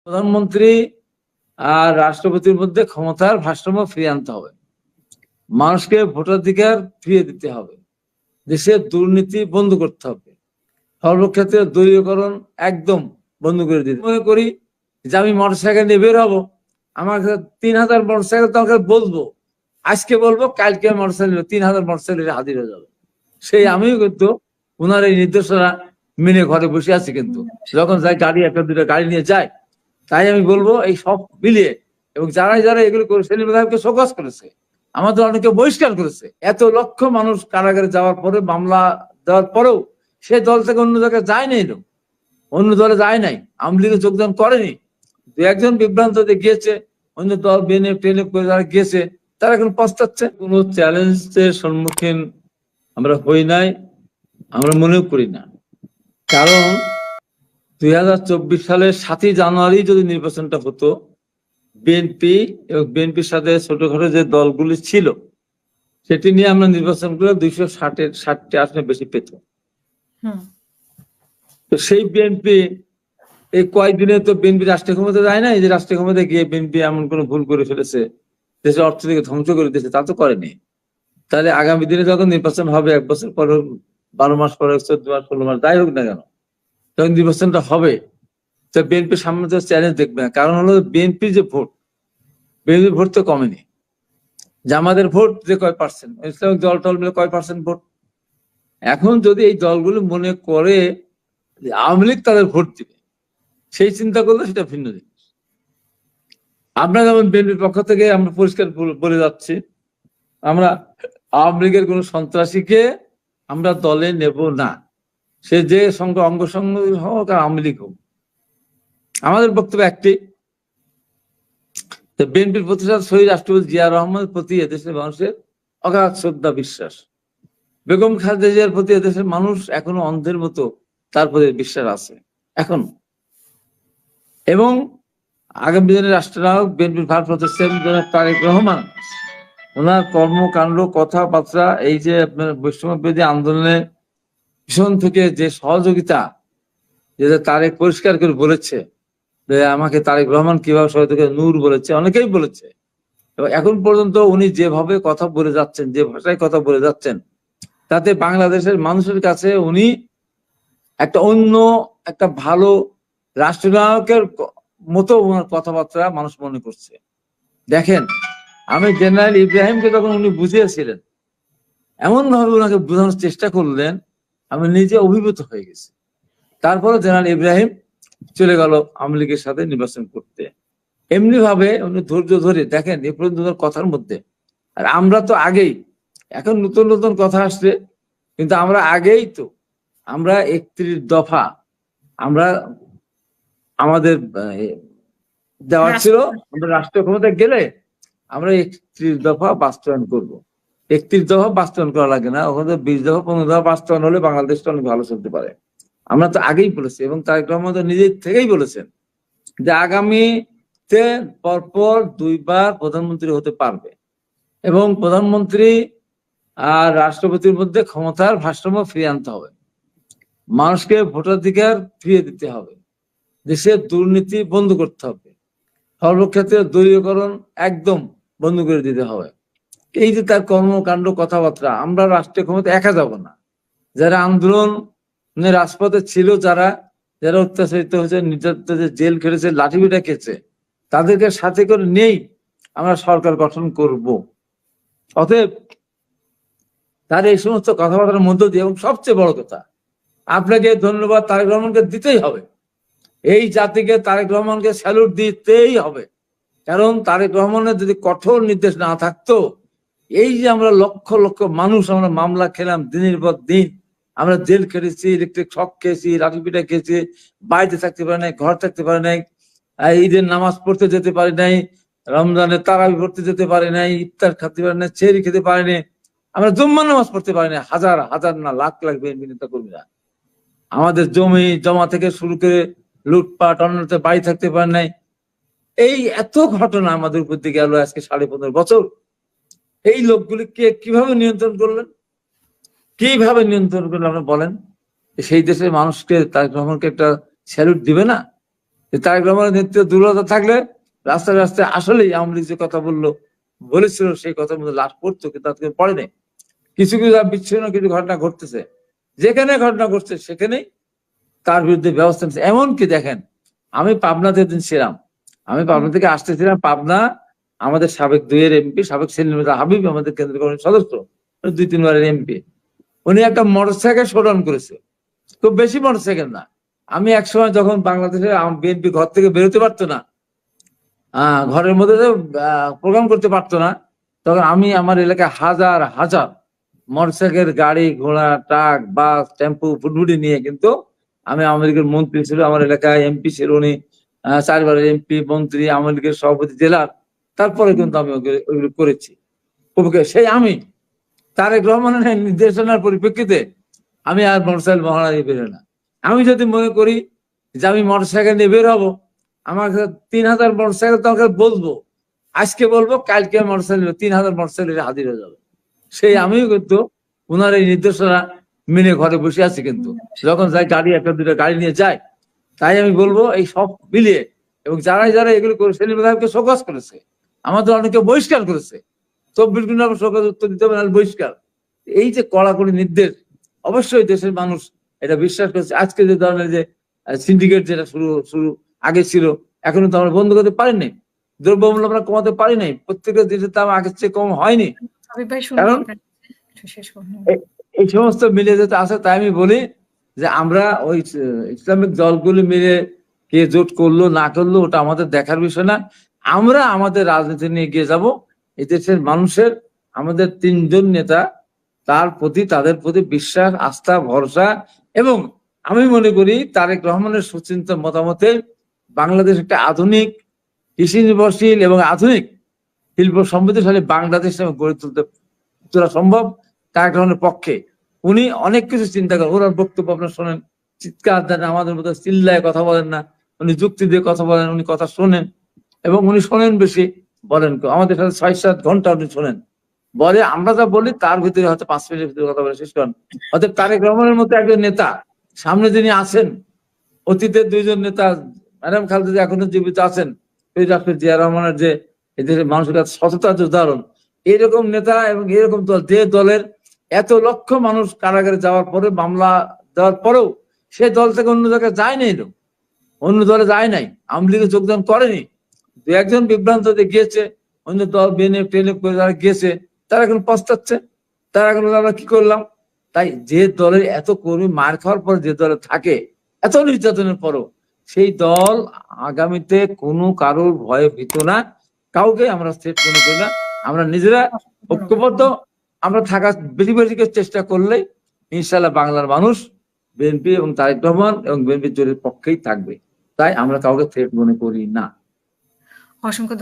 প্রধানমন্ত্রী আর রাষ্ট্রপতির মধ্যে ক্ষমতার ভারসাম্য ফিরিয়ে আনতে হবে। মানুষকে ভোটাধিকার ফিরিয়ে দিতে হবে। দেশের দুর্নীতি বন্ধ করতে হবে। সর্বক্ষেত্রে দলীয়করণ একদম বন্ধ করে দিতে মনে করি যে আমি মোটরসাইকেল নিয়ে বের হবো, আমার 3000 মোটরসাইকেল তোমাকে বলবো, আজকে বলবো কালকে মোটরসাইকেল 3000 মোটরসাইকেল হাজির হয়ে যাবে। সেই আমিও কিন্তু ওনার এই নির্দেশনা মেনে ঘরে বসে আছি। কিন্তু যখন যাই গাড়ি একটা দুটো গাড়ি নিয়ে যায়, তাই আমি বলবো এই সব মিলিয়ে, এবং যারা যারা এগুলো করে সেলিম সাহেবকে শোকজ করেছে, আমাদের অনেকে বহিষ্কার করেছে, এত লক্ষ মানুষ কারাগারে যাওয়ার পরে মামলা দেওয়ার পরেও সে দল থেকে অন্য জায়গায় যায় নাই, লোক অন্য দলে যায় নাই, আওয়ামী লীগে যোগদান করেনি। দু একজন বিভ্রান্ত গিয়েছে অন্য দল বিএনএফ টেনএফ করে যারা গিয়েছে, তারা এখন পস্তাচ্ছে। কোনো চ্যালেঞ্জের সম্মুখীন আমরা হই নাই, আমরা মনেও করি না। কারণ 2024 সালের 7ই জানুয়ারি যদি নির্বাচনটা হতো, বিএনপি এবং বিএনপির সাথে ছোটখাটো যে দলগুলি ছিল সেটি নিয়ে আমরা নির্বাচন করে 260টি আসনে বেশি পেত। তো সেই বিএনপি এই কয়েকদিনে তো বিএনপি রাষ্ট্রীয় ক্ষমতা যায় না। এই যে রাষ্ট্রীয় ক্ষমতা গিয়ে বিএনপি এমন কোন ভুল করে ফেলেছে, দেশের অর্থনীতিকে ধ্বংস করে দিয়েছে, তা তো করেনি। তাহলে আগামী দিনে যখন নির্বাচন হবে, 1 বছর পরে, 12 মাস পরে, 14 মাস, 16 মাস, যাই হোক না কেন, যখন নির্বাচনটা হবে, তো বিএনপির সামনে তো চ্যালেঞ্জ দেখবে না। কারণ হলো বিএনপির যে ভোট, বিএনপির ভোট তো কমেনি। জামাতের ভোট যে কয় পার্সেন্ট, ইসলামিক দল টল মিলে কয় পার্সেন্ট ভোট। এখন যদি এই দলগুলো মনে করে আওয়ামী লীগ তাদের ভোট দিবে, সেই চিন্তা করলে সেটা ভিন্ন জিনিস। আমরা যেমন বিএনপির পক্ষ থেকে আমরা পরিষ্কার বলে যাচ্ছি, আমরা আওয়ামী লীগের কোন সন্ত্রাসীকে আমরা দলে নেব না। সে যে অঙ্গ সংগঠন হোক আর আওয়ামী লীগ হোক, আমাদের বক্তব্য একটি, বিএনপির প্রতিষ্ঠাতা শহীদ রাষ্ট্রপতি জিয়া রহমানের প্রতি এদেশের মানুষের অগাধ শ্রদ্ধা বিশ্বাস। বেগম খালেদা জিয়ার প্রতি এদেশের মানুষ এখনো অন্ধের মতো তার প্রতি বিশ্বাস আছে এখন। এবং আগামী দিনের রাষ্ট্রনায়ক বিএনপির ভারপ্রাপ্ত চেয়ারম্যান তারেক রহমান, ওনার কর্মকাণ্ড, কথাবার্তা, এই যে আপনার বৈষম্যবিরোধী আন্দোলনে পিছন থেকে যে সহযোগিতা, যে তারেক পরিষ্কার করে বলেছে যে আমাকে তারেক রহমান কিভাবে সহযোগিতা, নূর বলেছে, অনেকেই বলেছে। এবং এখন পর্যন্ত উনি যেভাবে কথা বলে যাচ্ছেন, যে ভাষায় কথা বলে যাচ্ছেন, তাতে বাংলাদেশের মানুষের কাছে উনি একটা ভালো রাষ্ট্রনায়কের মতো ওনার কথাবার্তা মানুষ মনে করছে। দেখেন, আমি জেনারেল ইব্রাহিমকে যখন উনি বুঝিয়েছিলেন, এমন ভাবে ওনাকে বোঝানোর চেষ্টা করলেন, আমি নিজে অভিভূত হয়ে গেছি। তারপরে জেনারেল ইব্রাহিম চলে গেল আওয়ামী লীগের সাথে নির্বাচন করতে। এমনি ভাবে উনি ধৈর্য ধরে, দেখেন এ পর্যন্ত কথার মধ্যে, আর আমরা তো আগেই, এখন নতুন নতুন কথা আসছে, কিন্তু আমরা আগেই তো, আমরা 31 দফা আমরা আমাদের দেওয়া ছিল, আমরা রাষ্ট্রীয় ক্ষমতায় গেলে আমরা 31 দফা বাস্তবায়ন করব। 31 দফা বাস্তবায়ন করা লাগে না, ওখানে 20 দফা 15 দফা বাস্তবায়ন হলে বাংলাদেশটা অনেক ভালো চলতে পারে। আমরা তো আগেই বলেছি, এবং তারেক রহমান তো নিজের থেকেই বলেছেন যে আগামীতে পরপর 2 বার প্রধানমন্ত্রী হতে পারবে, এবং প্রধানমন্ত্রী আর রাষ্ট্রপতির মধ্যে ক্ষমতার ভারসাম্য ফিরিয়ে আনতে হবে। মানুষকে ভোটাধিকার ফিরিয়ে দিতে হবে। দেশের দুর্নীতি বন্ধ করতে হবে। সর্বক্ষেত্রে দলীয়করণ একদম বন্ধ করে দিতে হবে। এই যে তার কর্মকাণ্ড, কথাবার্তা, আমরা রাষ্ট্রীয় ক্ষমতা একা যাব না। যারা আন্দোলনের রাজপথে ছিল, যারা অত্যাচারিত হয়েছে, নির্যাতিত, জেল খেটেছে, লাঠিপিটা খেয়েছে, তাদেরকে সাথে করে নেই আমরা সরকার গঠন করব। অতএব তার এই সমস্ত কথাবার্তার মধ্য দিয়ে, এবং সবচেয়ে বড় কথা, আপনাকে ধন্যবাদ তারেক রহমানকে দিতেই হবে। এই জাতিকে তারেক রহমানকে স্যালুট দিতেই হবে। কারণ তারেক রহমানের যদি কঠোর নির্দেশ না থাকতো, এই যে আমরা লক্ষ লক্ষ মানুষ আমরা মামলা খেলাম, দিনের পর দিন আমরা জেল খেটেছি, ইলেকট্রিক শক খেয়েছি, লাঠিপিটা খেয়েছি, বাড়িতে থাকতে পারে নাই, ঘর থাকতে পারে নাই, ঈদের নামাজ পড়তে যেতে পারি নাই, রমজানের তারাবি পড়তে যেতে পারি নাই, ইফতার খেতে পারি নাই, সেহরি খেতে পারি নাই, আমরা জুম্মার নামাজ পড়তে পারি না, হাজার হাজার না লাখ লাখ বিএনপি নেতা কর্মীরা আমাদের জমি জমা থেকে শুরু করে লুটপাট, অন্যতে বাড়ি থাকতে পারে নাই। এই এত ঘটনা আমাদের উপর দিকে গেল আজকে 15.5 বছর। এই লোকগুলিকে কিভাবে নিয়ন্ত্রণ করলেন, কিভাবে নিয়ন্ত্রণ করলেন আপনি বলেন? সেই দেশের মানুষকে তারেক রহমানকে একটা স্যালুট দিবে না? যে তারেক রহমানের নেতৃত্বে দুর্বলতা থাকলে রাস্তায় রাস্তায় আসলেই আওয়ামী লীগ যে কথা বলেছিল সেই কথার মধ্যে লাশ পড়তো, কিন্তু তাকে পড়ে নেই। কিছু কিছু বিচ্ছিন্ন কিছু ঘটনা ঘটতেছে, যেখানে ঘটনা ঘটছে সেখানেই তার বিরুদ্ধে ব্যবস্থা নিচ্ছে। এমনকি দেখেন, আমি পাবনাতে দিন ছিলাম, আমি পাবনা থেকে আসতেছিলাম, পাবনা আমাদের সাবেক 2 এমপি, সাবেক সেলিম রেজা হাবিব আমাদের কেন্দ্রীয় কমিটির সদস্য, 2-3 বারের এমপি, উনি একটা মোটরসাইকেল শোডাউন করেছে। খুব বেশি মোটরসাইকেল না। আমি একসময় যখন বাংলাদেশে বিএনপি ঘর থেকে বেরোতে পারতো না, ঘরের মধ্যে প্রোগ্রাম করতে পারতো না, তখন আমি আমার এলাকায় হাজার হাজার মোটরসাইকেল, গাড়ি ঘোড়া, ট্রাক, বাস, টেম্পু, ফুটফুটি নিয়ে কিন্তু আমি আওয়ামী লীগের মন্ত্রী ছিল আমার এলাকায়, এমপি ছিল উনি, 4 বারের এমপি, মন্ত্রী, আওয়ামী লীগের সভাপতি জেলার, তারপরে কিন্তু আমি ওইগুলো করেছি। সেই আমি তারেক রহমানের নির্দেশনার পরিপ্রেক্ষিতে আমি আর মোটরসাইকেল মহানা দিয়ে বেরো না। আমি যদি মনে করি যে আমি মোটরসাইকেল নিয়ে বের হবো, আমার 3000 মোটরসাইকেল তোমাকে বলবো, আজকে বলবো, কালকে মোটরসাইকেল 3000 মোটরসাইকেল হাজির হয়ে যাবে। সেই আমিও কিন্তু ওনার এই নির্দেশনা মেনে ঘরে বসে আছি। কিন্তু যখন যাই গাড়ি, 1-2টা গাড়ি নিয়ে যায়, তাই আমি বলবো এই সব মিলিয়ে, এবং যারা যারা এগুলো করে সেলিম সাহেবকে শোকজ করেছে, আমাদের অনেকে বহিষ্কার করেছে, 24 ঘন্টা শোকজ উত্তর দিতে হবে, না বহিষ্কার। এই যে কড়াকড়ি নির্দেশ, অবশ্যই দেশের মানুষ এটা বিশ্বাস করেছে। আজকে যে ধরনের যে সিন্ডিকেট যেটা শুরু আগে ছিল, এখনো তো আমরা বন্ধ করতে পারিনি, দ্রব্যমূল্য আমরা কমাতে পারি নাই, প্রত্যেকটা জিনিসের দাম আগের চেয়ে কম হয়নি। কারণ এই সমস্ত মিলে যেতে আছে। তাই আমি বলি যে আমরা ওই ইসলামিক দলগুলি মিলে কে জোট করলো না করলো ওটা আমাদের দেখার বিষয় না। আমরা আমাদের রাজনীতি নিয়ে এগিয়ে যাব। এই দেশের মানুষের, আমাদের 3জন নেতা, তাদের প্রতি বিশ্বাস, আস্থা, ভরসা, এবং আমি মনে করি তারেক রহমানের সুচিন্তিত মতামতে বাংলাদেশ একটা আধুনিক, কৃষি নির্ভরশীল এবং আধুনিক শিল্প সমৃদ্ধশালী বাংলাদেশ গড়ে তোলা সম্ভব তারেক রহমানের পক্ষে। উনি অনেক কিছু চিন্তা করেন, ওনার বক্তব্য আপনার শোনেন, চিৎকার দেন, আমাদের মতো চিল্লায় কথা বলেন না, উনি যুক্তি দিয়ে কথা বলেন, উনি কথা শোনেন, এবং উনি শোনেন বেশি, বলেন আমাদের সাথে 6-7 ঘন্টা উনি শোনেন, বলে আমরা যা বলি তার ভিতরে হয়তো 5 মিনিটের ভিতরে কথা বলে শেষ করেন। অর্থাৎ তারেক রহমানের মতো একজন নেতা সামনে যিনি আছেন, অতীতের 2জন নেতা ম্যাডাম খালেদা এখনো জীবিত আছেন, ডক্টর জিয়া রহমানের যে এদের মানুষের কাছে সততার উদাহরণ, এরকম নেতা এবং এরকম দল, যে দলের এত লক্ষ মানুষ কারাগারে যাওয়ার পরে, মামলা দেওয়ার পরেও সে দল থেকে অন্য জায়গায় যায় নাই, অন্য দলে যায় নাই, আওয়ামী লীগে যোগদান করেনি, 2-1জন বিভ্রান্ত গিয়েছে অন্য দল, বিএনএফ টেনএফ করে যারা গিয়েছে, তারা এখন পস্তাচ্ছে, তারা এখন আমরা কি করলাম। তাই যে দলের এত কর্মী মার খাওয়ার পর যে দলে থাকে, এত নির্যাতনের পরও, সেই দল আগামীতে কোনো কারোর ভয়ে ভীত না, কাউকে আমরা থ্রেট মনে করি না। আমরা নিজেরা ঐক্যবদ্ধ আমরা থাকার বেশি বেশি চেষ্টা করলেই ইনশাল্লাহ বাংলার মানুষ বিএনপি এবং তারেক রহমান এবং বিএনপির জোটের পক্ষেই থাকবে। তাই আমরা কাউকে থ্রেট মনে করি না। অসংখ্য